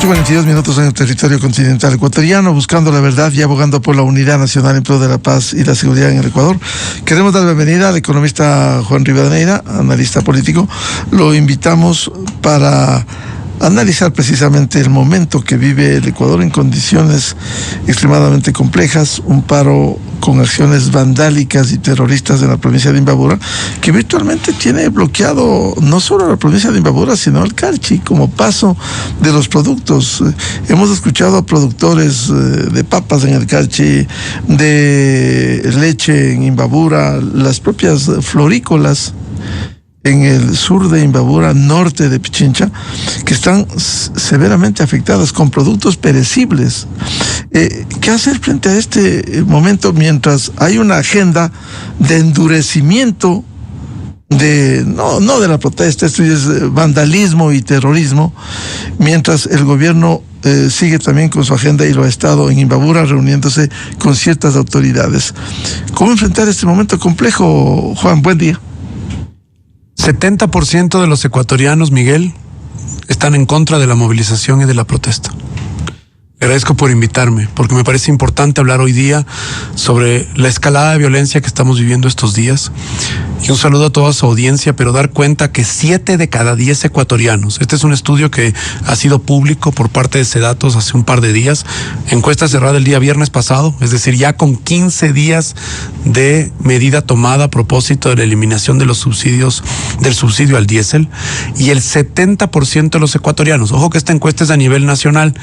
22 minutos en el territorio continental ecuatoriano, buscando la verdad y abogando por la unidad nacional en pro de la paz y la seguridad en el Ecuador. Queremos dar la bienvenida al economista Juan Rivadeneira, analista político. Lo invitamos para analizar precisamente el momento que vive el Ecuador en condiciones extremadamente complejas, un paro con acciones vandálicas y terroristas en la provincia de Imbabura, que virtualmente tiene bloqueado no solo la provincia de Imbabura, sino el Carchi como paso de los productos. Hemos escuchado a productores de papas en el Carchi, de leche en Imbabura, las propias florícolas en el sur de Imbabura, norte de Pichincha, que están severamente afectadas con productos perecibles. ¿Qué hacer frente a este momento mientras hay una agenda de endurecimiento no de la protesta? Esto es vandalismo y terrorismo, mientras el gobierno sigue también con su agenda y lo ha estado en Imbabura reuniéndose con ciertas autoridades. ¿Cómo enfrentar este momento complejo, Juan? Buen día. 70% de los ecuatorianos, Miguel, están en contra de la movilización y de la protesta. Agradezco por invitarme, porque me parece importante hablar hoy día sobre la escalada de violencia que estamos viviendo estos días. Y un saludo a toda su audiencia, pero dar cuenta que 7 de cada 10 ecuatorianos, este es un estudio que ha sido público por parte de Sedatos hace un par de días, encuesta cerrada el día viernes pasado, es decir, ya con 15 días de medida tomada a propósito de la eliminación de los subsidios, del subsidio al diésel, y el 70% de los ecuatorianos, ojo que esta encuesta es a nivel nacional,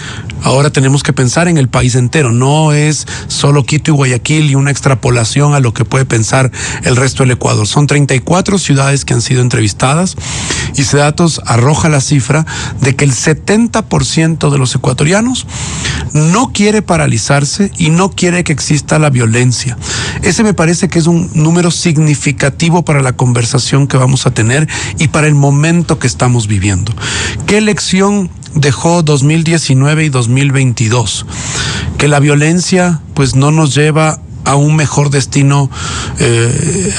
ahora tenemos que pensar en el país entero, no es solo Quito y Guayaquil y una extrapolación a lo que puede pensar el resto del Ecuador. Son 34 ciudades que han sido entrevistadas y Sedatos arroja la cifra de que el 70% de los ecuatorianos no quiere paralizarse y no quiere que exista la violencia. Ese me parece que es un número significativo para la conversación que vamos a tener y para el momento que estamos viviendo. ¿Qué lección dejó 2019 y 2022? Que la violencia pues no nos lleva a un mejor destino,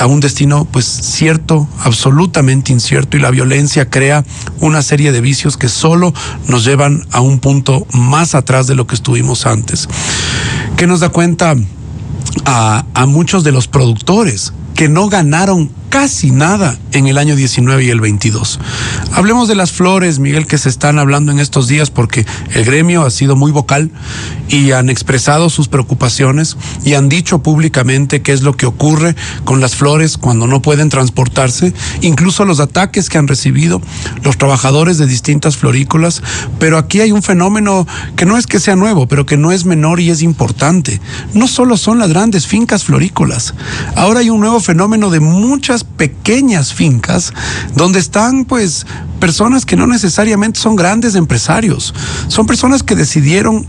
a un destino pues cierto, absolutamente incierto, y la violencia crea una serie de vicios que solo nos llevan a un punto más atrás de lo que estuvimos antes. ¿Qué nos da cuenta a muchos de los productores que no ganaron casi nada en el año 19 y el 22. Hablemos de las flores, Miguel, que se están hablando en estos días, porque el gremio ha sido muy vocal y han expresado sus preocupaciones y han dicho públicamente qué es lo que ocurre con las flores cuando no pueden transportarse, incluso los ataques que han recibido los trabajadores de distintas florícolas. Pero aquí hay un fenómeno que no es que sea nuevo, pero que no es menor y es importante. No solo son las grandes fincas florícolas, ahora hay un nuevo fenómeno de muchas pequeñas fincas donde están pues personas que no necesariamente son grandes empresarios, son personas que decidieron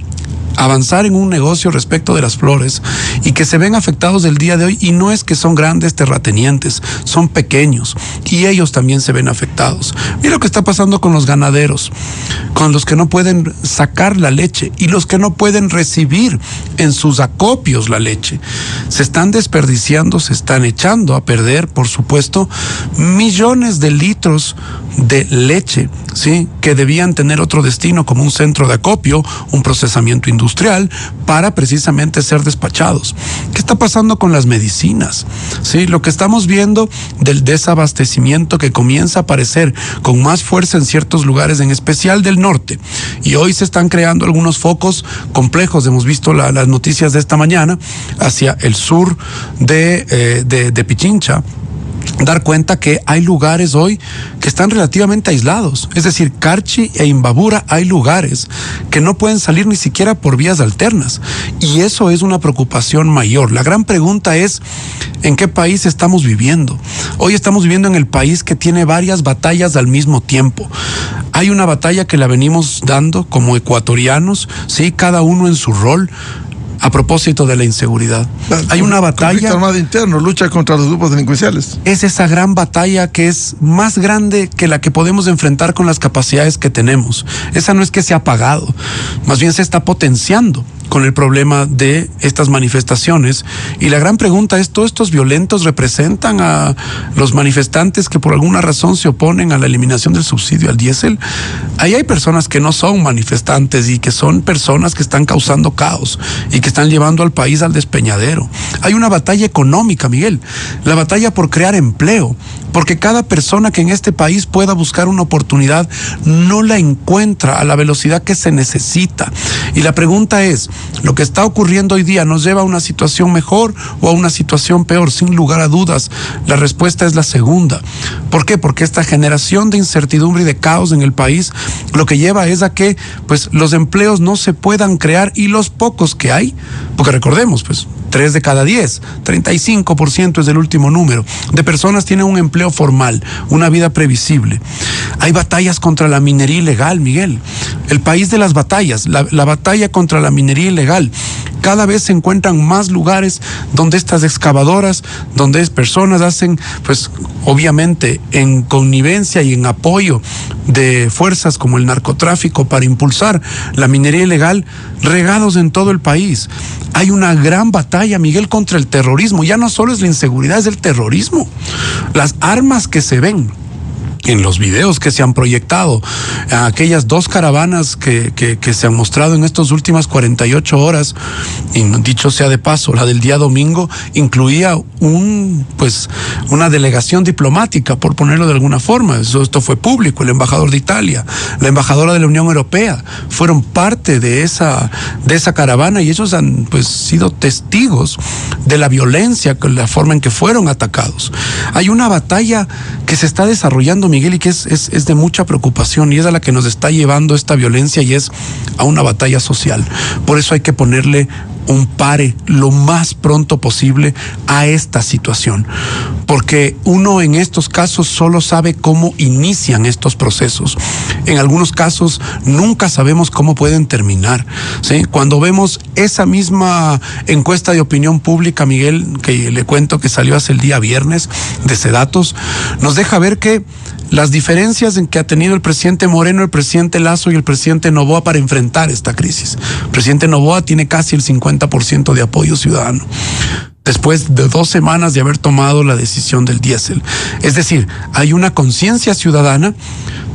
avanzar en un negocio respecto de las flores y que se ven afectados el día de hoy, y no es que son grandes terratenientes, son pequeños y ellos también se ven afectados. Mira lo que está pasando con los ganaderos, con los que no pueden sacar la leche y los que no pueden recibir en sus acopios la leche. Se están desperdiciando, se están echando a perder, por supuesto, millones de litros de leche, ¿sí?, que debían tener otro destino como un centro de acopio, un procesamiento industrial, para precisamente ser despachados. ¿Qué está pasando con las medicinas? ¿Sí? Lo que estamos viendo del desabastecimiento que comienza a aparecer con más fuerza en ciertos lugares, en especial del norte, y hoy se están creando algunos focos complejos. Hemos visto las noticias de esta mañana hacia el sur de Pichincha, dar cuenta que hay lugares hoy que están relativamente aislados. Es decir, Carchi e Imbabura hay lugares que no pueden salir ni siquiera por vías alternas. Y eso es una preocupación mayor. La gran pregunta es, ¿en qué país estamos viviendo? Hoy estamos viviendo en el país que tiene varias batallas al mismo tiempo. Hay una batalla que la venimos dando como ecuatorianos, ¿sí?, cada uno en su rol, a propósito de la inseguridad. Hay una batalla... Conflicto armado interno, lucha contra los grupos delincuenciales. Es esa gran batalla que es más grande que la que podemos enfrentar con las capacidades que tenemos. Esa no es que se ha apagado, más bien se está potenciando con el problema de estas manifestaciones. Y la gran pregunta es, ¿todos estos violentos representan a los manifestantes que por alguna razón se oponen a la eliminación del subsidio al diésel? Ahí hay personas que no son manifestantes y que son personas que están causando caos y que están llevando al país al despeñadero. Hay una batalla económica, Miguel, la batalla por crear empleo, porque cada persona que en este país pueda buscar una oportunidad no la encuentra a la velocidad que se necesita. Y la pregunta es, ¿lo que está ocurriendo hoy día nos lleva a una situación mejor o a una situación peor? Sin lugar a dudas, la respuesta es la segunda. ¿Por qué? Porque esta generación de incertidumbre y de caos en el país lo que lleva es a que pues los empleos no se puedan crear, y los pocos que hay, porque recordemos, pues 3 de cada 10, 35% es el último número, de personas tienen un empleo formal, una vida previsible. Hay batallas contra la minería ilegal, Miguel. El país de las batallas, la batalla contra la minería ilegal. Cada vez se encuentran más lugares donde estas excavadoras, donde personas hacen, pues obviamente en connivencia y en apoyo de fuerzas como el narcotráfico para impulsar la minería ilegal, regados en todo el país. Hay una gran batalla, Miguel, contra el terrorismo. Ya no solo es la inseguridad, es el terrorismo. Las armas que se ven en los videos que se han proyectado, aquellas 2 caravanas que se han mostrado en estas últimas 48 horas, y dicho sea de paso, la del día domingo incluía una delegación diplomática, por ponerlo de alguna forma. Esto fue público. El embajador de Italia, la embajadora de la Unión Europea fueron parte de esa caravana, y ellos han sido testigos de la violencia, la forma en que fueron atacados. Hay una batalla que se está desarrollando, Miguel, y que es de mucha preocupación, y es a la que nos está llevando esta violencia, y es a una batalla social. Por eso hay que ponerle un pare lo más pronto posible a esta situación, porque uno en estos casos solo sabe cómo inician estos procesos. En algunos casos nunca sabemos cómo pueden terminar, ¿sí? Cuando vemos esa misma encuesta de opinión pública, Miguel, que le cuento que salió hace el día viernes de Sedatos, nos deja ver que las diferencias en que ha tenido el presidente Moreno, el presidente Lasso y el presidente Noboa para enfrentar esta crisis. El presidente Noboa tiene casi el 50% de apoyo ciudadano, después de 2 semanas de haber tomado la decisión del diésel. Es decir, hay una conciencia ciudadana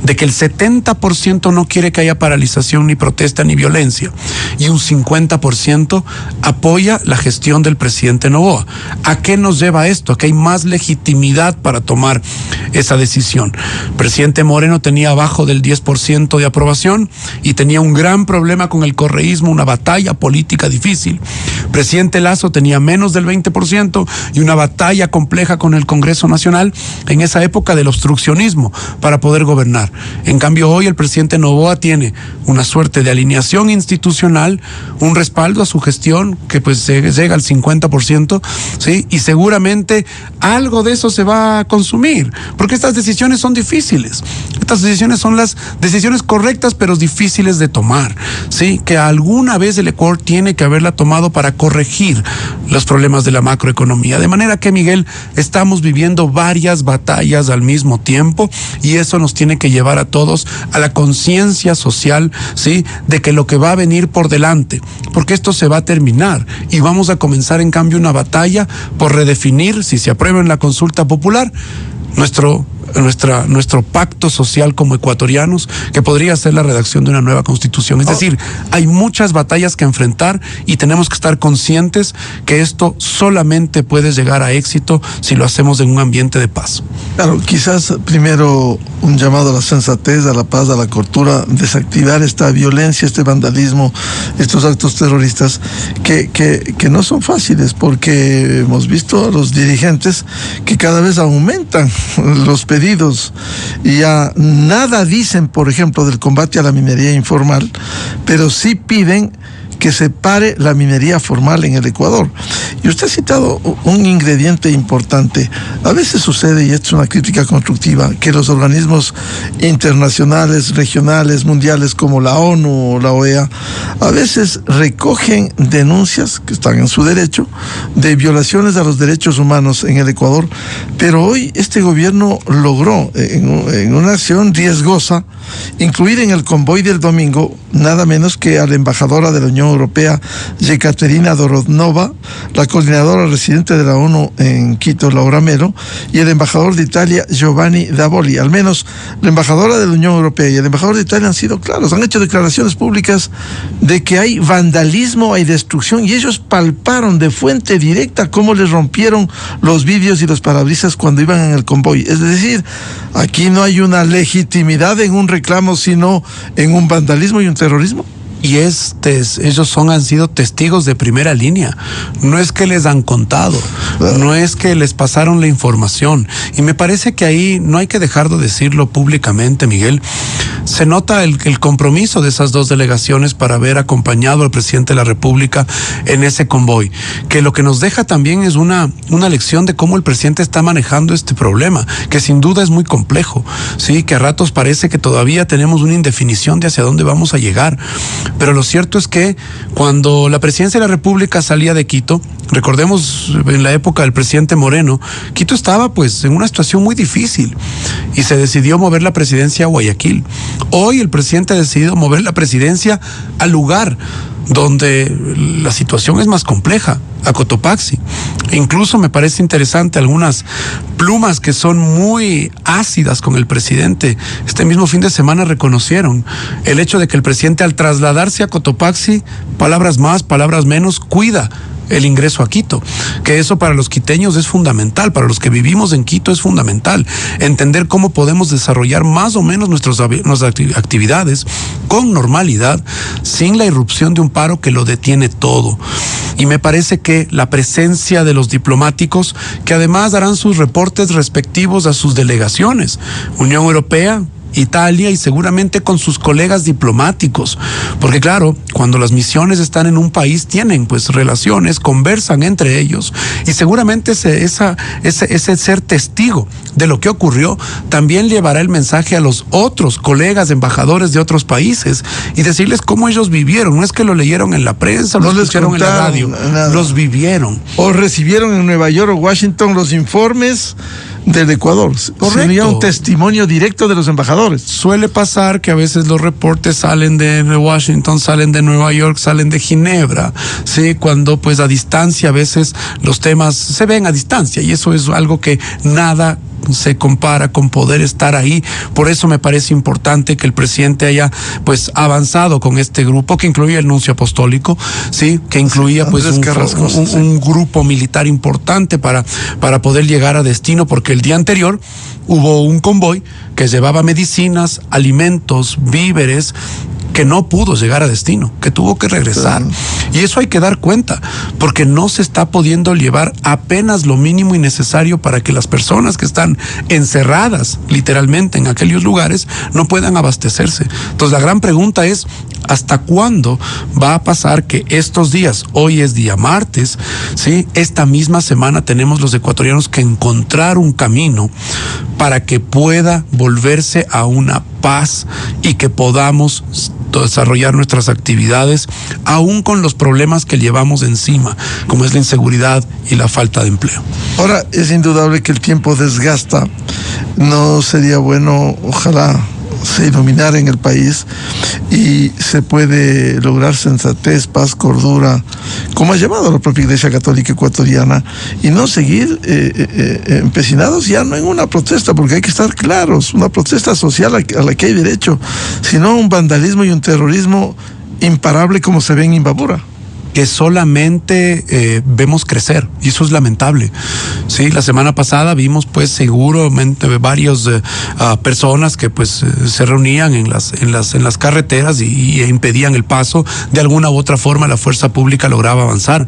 de que el 70% no quiere que haya paralización, ni protesta, ni violencia, y un 50% apoya la gestión del presidente Noboa. ¿A qué nos lleva esto? A que hay más legitimidad para tomar esa decisión. El presidente Moreno tenía abajo del 10% de aprobación y tenía un gran problema con el correísmo, una batalla política difícil. El presidente Lasso tenía menos del 20% y una batalla compleja con el Congreso Nacional en esa época del obstruccionismo para poder gobernar. En cambio, hoy el presidente Noboa tiene una suerte de alineación institucional, un respaldo a su gestión que llega al 50%, ¿sí? Y seguramente algo de eso se va a consumir, porque estas decisiones son difíciles. Estas decisiones son las decisiones correctas, pero difíciles de tomar, ¿sí? Que alguna vez el Ecuador tiene que haberla tomado para corregir los problemas de la macroeconomía. De manera que, Miguel, estamos viviendo varias batallas al mismo tiempo, y eso nos tiene que llevar a todos a la conciencia social, ¿sí? De que lo que va a venir por delante, porque esto se va a terminar, y vamos a comenzar en cambio una batalla por redefinir, si se aprueba en la consulta popular, nuestro pacto social como ecuatorianos, que podría ser la redacción de una nueva constitución. Es decir, hay muchas batallas que enfrentar, y tenemos que estar conscientes que esto solamente puede llegar a éxito si lo hacemos en un ambiente de paz. Claro, quizás primero un llamado a la sensatez, a la paz, a la cordura, desactivar esta violencia, este vandalismo, estos actos terroristas que no son fáciles, porque hemos visto a los dirigentes que cada vez aumentan los pedidos, y ya nada dicen, por ejemplo, del combate a la minería informal, pero sí piden que se pare la minería formal en el Ecuador. Y usted ha citado un ingrediente importante. A veces sucede, y esto es una crítica constructiva, que los organismos internacionales, regionales, mundiales, como la ONU o la OEA, a veces recogen denuncias, que están en su derecho, de violaciones a los derechos humanos en el Ecuador, pero hoy este gobierno logró, en una acción riesgosa, incluir en el convoy del domingo nada menos que a la embajadora de la Unión Europea, Yekaterina Dorodnova, la coordinadora residente de la ONU en Quito, Laura Melo, y el embajador de Italia, Giovanni Davoli. Al menos la embajadora de la Unión Europea y el embajador de Italia han sido claros, han hecho declaraciones públicas de que hay vandalismo, hay destrucción, y ellos palparon de fuente directa cómo les rompieron los vidrios y los parabrisas cuando iban en el convoy. Es decir, aquí no hay una legitimidad en un reclamo, sino en un vandalismo y un terrorismo. Y ellos han sido testigos de primera línea. No es que les han contado, no es que les pasaron la información. Y me parece que ahí no hay que dejar de decirlo públicamente, Miguel. Se nota el compromiso de esas dos delegaciones para haber acompañado al presidente de la República en ese convoy. Que lo que nos deja también es una lección de cómo el presidente está manejando este problema, que sin duda es muy complejo, sí, que a ratos parece que todavía tenemos una indefinición de hacia dónde vamos a llegar. Pero lo cierto es que cuando la presidencia de la República salía de Quito, recordemos en la época del presidente Moreno, Quito estaba pues en una situación muy difícil y se decidió mover la presidencia a Guayaquil. Hoy el presidente ha decidido mover la presidencia al lugar donde la situación es más compleja, a Cotopaxi. Incluso me parece interesante algunas plumas que son muy ácidas con el presidente. Este mismo fin de semana reconocieron el hecho de que el presidente, al trasladarse a Cotopaxi, palabras más, palabras menos, cuida el ingreso a Quito, que eso para los quiteños es fundamental, para los que vivimos en Quito es fundamental, entender cómo podemos desarrollar más o menos nuestras actividades con normalidad, sin la irrupción de un paro que lo detiene todo. Y me parece que la presencia de los diplomáticos, que además darán sus reportes respectivos a sus delegaciones, Unión Europea, Italia, y seguramente con sus colegas diplomáticos, porque claro, cuando las misiones están en un país tienen pues relaciones, conversan entre ellos, y seguramente ese ser testigo de lo que ocurrió también llevará el mensaje a los otros colegas embajadores de otros países y decirles cómo ellos vivieron. No es que lo leyeron en la prensa, no lo escucharon en la radio, nada. Los vivieron o recibieron en Nueva York o Washington los informes del Ecuador. Sería un testimonio directo de los embajadores. Suele pasar que a veces los reportes salen de Washington, salen de Nueva York, salen de Ginebra, sí, cuando pues a distancia a veces los temas se ven a distancia, y eso es algo que nada se compara con poder estar ahí. Por eso me parece importante que el presidente haya pues avanzado con este grupo, que incluía el nuncio apostólico, sí, que incluía pues un grupo militar importante para poder llegar a destino, porque el día anterior hubo un convoy que llevaba medicinas, alimentos, víveres, que no pudo llegar a destino, que tuvo que regresar. Y eso hay que dar cuenta, porque no se está pudiendo llevar apenas lo mínimo y necesario para que las personas que están encerradas literalmente en aquellos lugares no puedan abastecerse. Entonces la gran pregunta es, ¿hasta cuándo va a pasar que estos días, hoy es día martes, ¿sí? Esta misma semana tenemos los ecuatorianos que encontrar un camino para que pueda volverse a una paz y que podamos desarrollar nuestras actividades aún con los problemas que llevamos encima, como es la inseguridad y la falta de empleo? Ahora, es indudable que el tiempo desgasta. No sería bueno, ojalá se iluminara en el país y se puede lograr sensatez, paz, cordura, como ha llamado la propia Iglesia Católica Ecuatoriana, y no seguir empecinados ya no en una protesta, porque hay que estar claros, una protesta social a la que hay derecho, sino un vandalismo y un terrorismo imparable como se ve en Imbabura, que solamente vemos crecer, y eso es lamentable. Sí, la semana pasada vimos pues seguramente varios personas que pues se reunían en las carreteras y impedían el paso. De alguna u otra forma la fuerza pública lograba avanzar.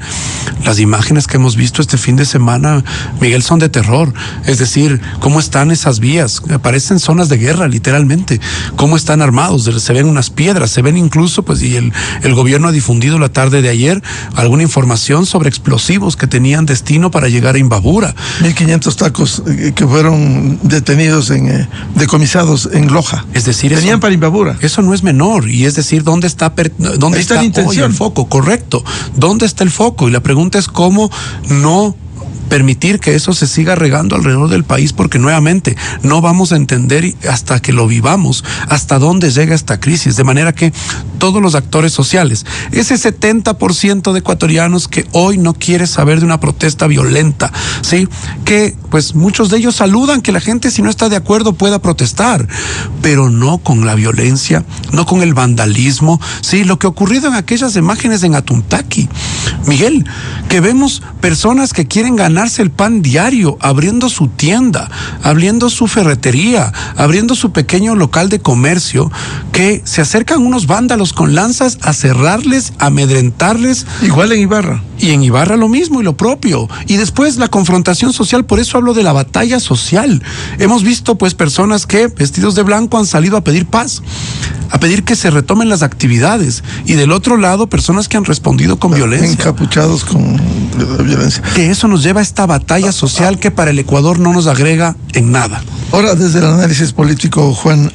Las imágenes que hemos visto este fin de semana, Miguel, son de terror. Es decir, cómo están esas vías, parecen zonas de guerra literalmente, cómo están armados, se ven unas piedras, se ven incluso pues, y el gobierno ha difundido la tarde de ayer tener alguna información sobre explosivos que tenían destino para llegar a Imbabura. 1.500 tacos que fueron detenidos, decomisados en Loja. Es decir, tenían para Imbabura. Eso no es menor. Y es decir, ¿dónde está hoy el foco? Correcto. ¿Dónde está el foco? Y la pregunta es cómo no permitir que eso se siga regando alrededor del país, porque nuevamente no vamos a entender hasta que lo vivamos hasta dónde llega esta crisis, de manera que todos los actores sociales, ese 70% de ecuatorianos que hoy no quiere saber de una protesta violenta, ¿sí? Que pues muchos de ellos saludan que la gente, si no está de acuerdo, pueda protestar, pero no con la violencia, no con el vandalismo, ¿sí? Lo que ha ocurrido en aquellas imágenes en Atuntaqui, Miguel, que vemos personas que quieren ganarse el pan diario, abriendo su tienda, abriendo su ferretería, abriendo su pequeño local de comercio, que se acercan unos vándalos con lanzas a cerrarles, a amedrentarles. Igual en Ibarra. Y en Ibarra lo mismo y lo propio. Y después la confrontación social, por eso hablo de la batalla social. Hemos visto pues personas que vestidos de blanco han salido a pedir paz, a pedir que se retomen las actividades. Y del otro lado, personas que han respondido con violencia. Encapuchados con la violencia. Que eso nos lleva a esta batalla social que para el Ecuador no nos agrega en nada. Ahora, desde el análisis político, Juan,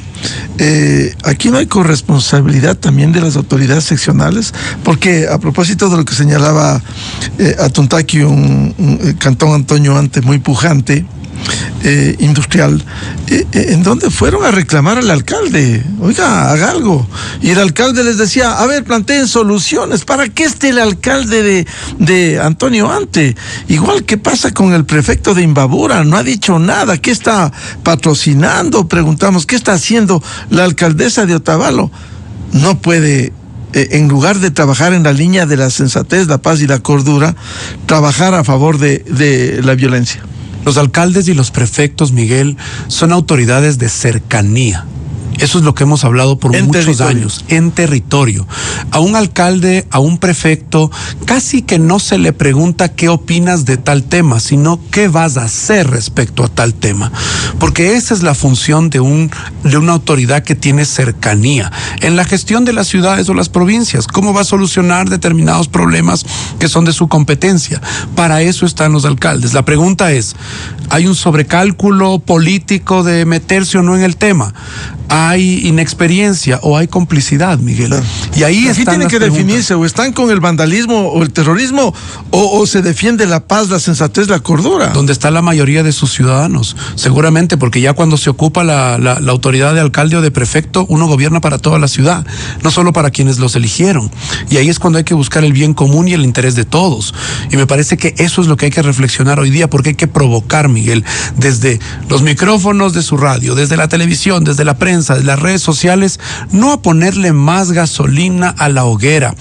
aquí no hay corresponsabilidad también de las autoridades seccionales, porque a propósito de lo que señalaba Atuntaqui, un cantón Antonio Ante muy pujante, industrial, en donde fueron a reclamar al alcalde, oiga, haga algo, y el alcalde les decía, a ver, planteen soluciones. ¿Para qué esté el alcalde de Antonio Ante? Igual, ¿qué pasa con el prefecto de Imbabura? No ha dicho nada. ¿Qué está patrocinando? Preguntamos, ¿qué está haciendo la alcaldesa de Otavalo? No puede, en lugar de trabajar en la línea de la sensatez, la paz y la cordura, trabajar a favor de la violencia. Los alcaldes y los prefectos, Miguel, son autoridades de cercanía. Eso es lo que hemos hablado por muchos años, en territorio. A un alcalde, a un prefecto, casi que no se le pregunta qué opinas de tal tema, sino qué vas a hacer respecto a tal tema. Porque esa es la función de una autoridad que tiene cercanía en la gestión de las ciudades o las provincias. ¿Cómo va a solucionar determinados problemas que son de su competencia? Para eso están los alcaldes. La pregunta es, ¿hay un sobrecálculo político de meterse o no en el tema? ¿Hay inexperiencia o hay complicidad, Miguel? Y ahí aquí tiene que definirse, o están con el vandalismo o el terrorismo, o se defiende la paz, la sensatez, la cordura. Donde está la mayoría de sus ciudadanos, seguramente, porque ya cuando se ocupa la autoridad de alcalde o de prefecto, uno gobierna para toda la ciudad, no solo para quienes los eligieron. Y ahí es cuando hay que buscar el bien común y el interés de todos. Y me parece que eso es lo que hay que reflexionar hoy día, porque hay que provocar, Miguel, desde los micrófonos de su radio, desde la televisión, desde la prensa, de las redes sociales, no a ponerle más gasolina a la hoguera,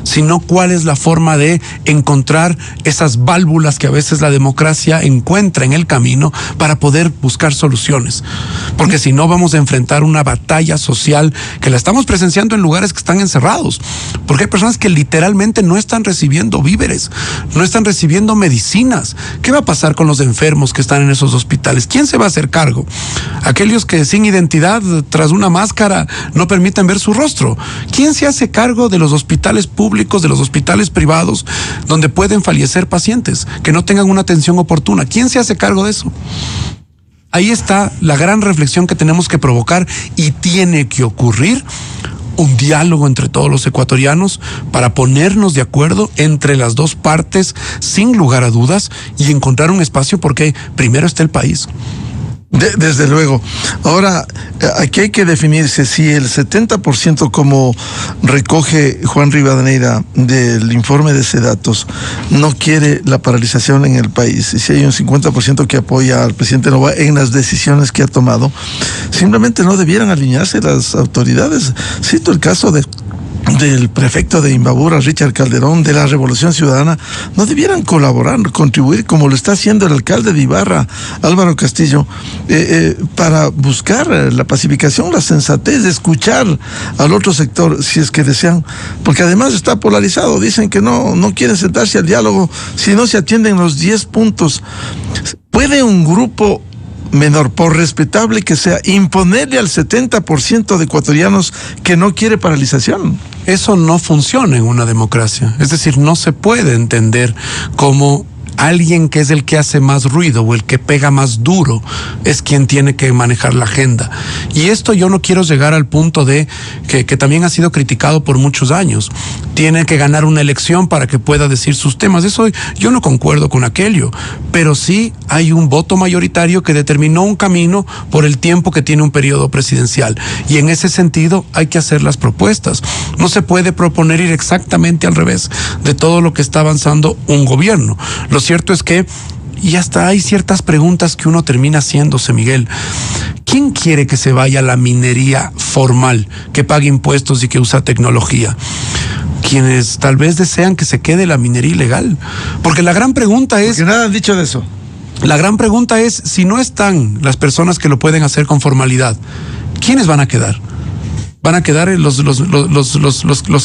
sino cuál es la forma de encontrar esas válvulas que a veces la democracia encuentra en el camino para poder buscar soluciones. Porque si no, vamos a enfrentar una batalla social que la estamos presenciando en lugares que están encerrados, porque hay personas que literalmente no están recibiendo víveres, no están recibiendo medicinas. ¿Qué va a pasar con los enfermos que están en esos hospitales? ¿Quién se va a hacer cargo? Aquellos que sin identidad, tras una máscara, no permiten ver su rostro. ¿Quién se hace cargo de los hospitales públicos, de los hospitales privados, donde pueden fallecer pacientes que no tengan una atención oportuna? ¿Quién se hace cargo de eso? Ahí está la gran reflexión que tenemos que provocar, y tiene que ocurrir un diálogo entre todos los ecuatorianos para ponernos de acuerdo entre las dos partes, sin lugar a dudas, y encontrar un espacio, porque primero está el país. Desde luego. Ahora, aquí hay que definirse si el 70%, como recoge Juan Rivadeneira del informe de Sedatos, no quiere la paralización en el país, y si hay un 50% que apoya al presidente Noboa en las decisiones que ha tomado, simplemente no debieran alinearse las autoridades. Cito el caso del prefecto de Imbabura, Richard Calderón, de la Revolución Ciudadana. No debieran colaborar, contribuir, como lo está haciendo el alcalde de Ibarra, Álvaro Castillo, para buscar la pacificación, la sensatez, de escuchar al otro sector, si es que desean, porque además está polarizado. Dicen que no quieren sentarse al diálogo si no se atienden los 10 puntos. ¿Puede un grupo menor, por respetable que sea, imponerle al 70% de ecuatorianos que no quiere paralización? Eso no funciona en una democracia. Es decir, no se puede entender cómo alguien que es el que hace más ruido o el que pega más duro es quien tiene que manejar la agenda. Y esto yo no quiero llegar al punto de que también ha sido criticado por muchos años. Tiene que ganar una elección para que pueda decir sus temas. Eso yo no concuerdo con aquello, pero sí hay un voto mayoritario que determinó un camino por el tiempo que tiene un periodo presidencial. Y en ese sentido hay que hacer las propuestas. No se puede proponer ir exactamente al revés de todo lo que está avanzando un gobierno. Lo cierto es que, y hasta hay ciertas preguntas que uno termina haciéndose, Miguel. ¿Quién quiere que se vaya a la minería formal, que pague impuestos y que usa tecnología? Quienes tal vez desean que se quede la minería ilegal. Porque la gran pregunta es... Porque nada han dicho de eso. La gran pregunta es, si no están las personas que lo pueden hacer con formalidad, ¿quiénes van a quedar? ¿Van a quedar los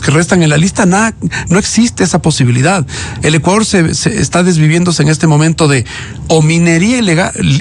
que restan en la lista? Nada, no existe esa posibilidad. El Ecuador se está desviviéndose en este momento de o minería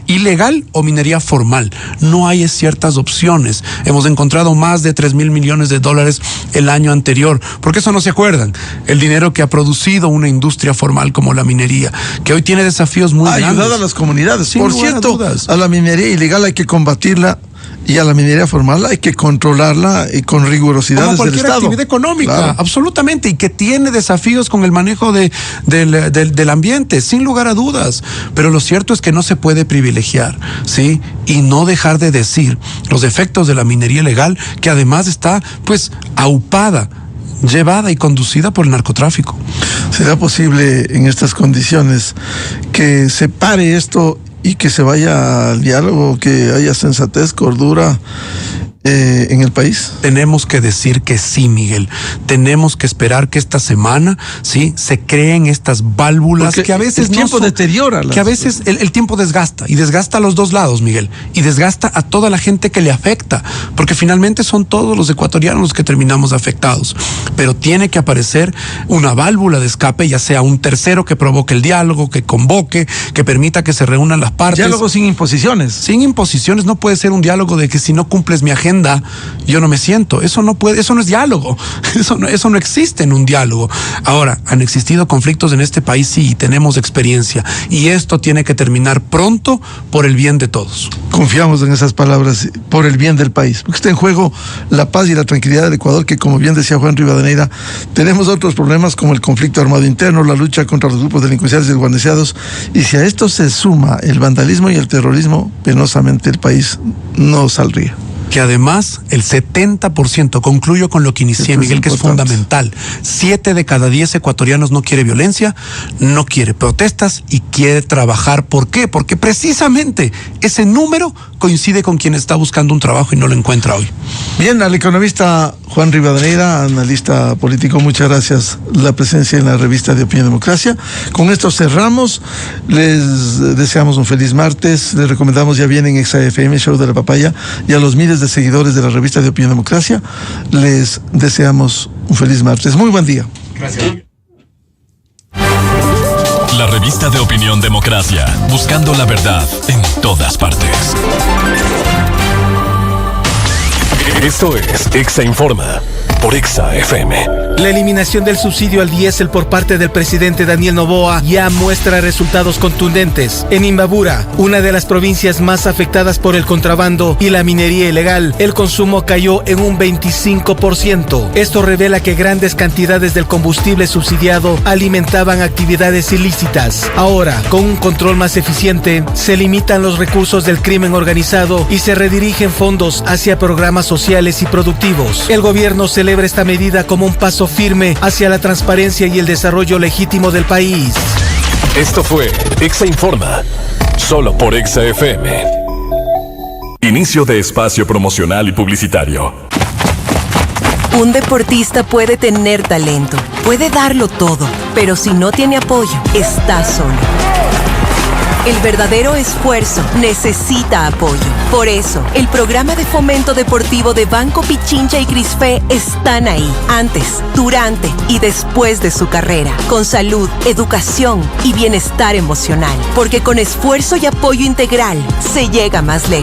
ilegal o minería formal. No hay ciertas opciones. Hemos encontrado más de 3,000 millones de dólares el año anterior. ¿Por qué eso no se acuerdan? El dinero que ha producido una industria formal como la minería, que hoy tiene desafíos muy grandes. Ha ayudado a las comunidades. Sin Por cierto, a la minería ilegal hay que combatirla. Y a la minería formal hay que controlarla y con rigurosidad como desde el Estado. Actividad económica, claro. Absolutamente, y que tiene desafíos con el manejo del ambiente, sin lugar a dudas. Pero lo cierto es que no se puede privilegiar, ¿sí? Y no dejar de decir los efectos de la minería ilegal, que además está, pues, aupada, llevada y conducida por el narcotráfico. ¿Será posible en estas condiciones que se pare esto y que se vaya al diálogo, que haya sensatez, cordura en el país? Tenemos que decir que sí, Miguel. Tenemos que esperar que esta semana, sí, se creen estas válvulas. Porque que a veces el tiempo deteriora. Que a veces el tiempo desgasta, y desgasta a los dos lados, Miguel, y desgasta a toda la gente que le afecta, porque finalmente son todos los ecuatorianos los que terminamos afectados. Pero tiene que aparecer una válvula de escape, ya sea un tercero que provoque el diálogo, que convoque, que permita que se reúnan las partes. Diálogo sin imposiciones. Sin imposiciones. No puede ser un diálogo de que si no cumples mi agenda, yo no me siento. Eso no puede, eso no es diálogo. Eso no existe en un diálogo. Ahora, han existido conflictos en este país, sí, y tenemos experiencia. Y esto tiene que terminar pronto por el bien de todos. Confiamos en esas palabras, por el bien del país. Porque está en juego la paz y la tranquilidad del Ecuador, que, como bien decía Juan Rivadeneira, tenemos otros problemas como el conflicto armado interno, la lucha contra los grupos delincuenciales desguarnecidos. Y si a esto se suma el vandalismo y el terrorismo, penosamente el país no saldría. Que además el 70%, concluyo con lo que inicié, Miguel, que es fundamental, 7 de cada 10 ecuatorianos no quiere violencia, no quiere protestas y quiere trabajar. ¿Por qué? Porque precisamente ese número coincide con quien está buscando un trabajo y no lo encuentra hoy. Bien, al economista Juan Rivadeneira, analista político, muchas gracias la presencia en la revista de Opinión Democracia. Con esto cerramos, les deseamos un feliz martes, les recomendamos, ya vienen ExaFM, Show de la Papaya, y a los miles de seguidores de la revista de Opinión Democracia, les deseamos un feliz martes. Muy buen día. Gracias. La revista de Opinión Democracia, buscando la verdad en todas partes. Esto es Exa Informa por Exa FM. La eliminación del subsidio al diésel por parte del presidente Daniel Noboa ya muestra resultados contundentes. En Imbabura, una de las provincias más afectadas por el contrabando y la minería ilegal, el consumo cayó en un 25%. Esto revela que grandes cantidades del combustible subsidiado alimentaban actividades ilícitas. Ahora, con un control más eficiente, se limitan los recursos del crimen organizado y se redirigen fondos hacia programas sociales y productivos. El gobierno celebra esta medida como un paso firme hacia la transparencia y el desarrollo legítimo del país. Esto fue Exa Informa, solo por Exa FM. Inicio de espacio promocional y publicitario. Un deportista puede tener talento, puede darlo todo, pero si no tiene apoyo, está solo. El verdadero esfuerzo necesita apoyo. Por eso, el programa de fomento deportivo de Banco Pichincha y Crisfe están ahí, antes, durante y después de su carrera, con salud, educación y bienestar emocional. Porque con esfuerzo y apoyo integral, se llega más lejos.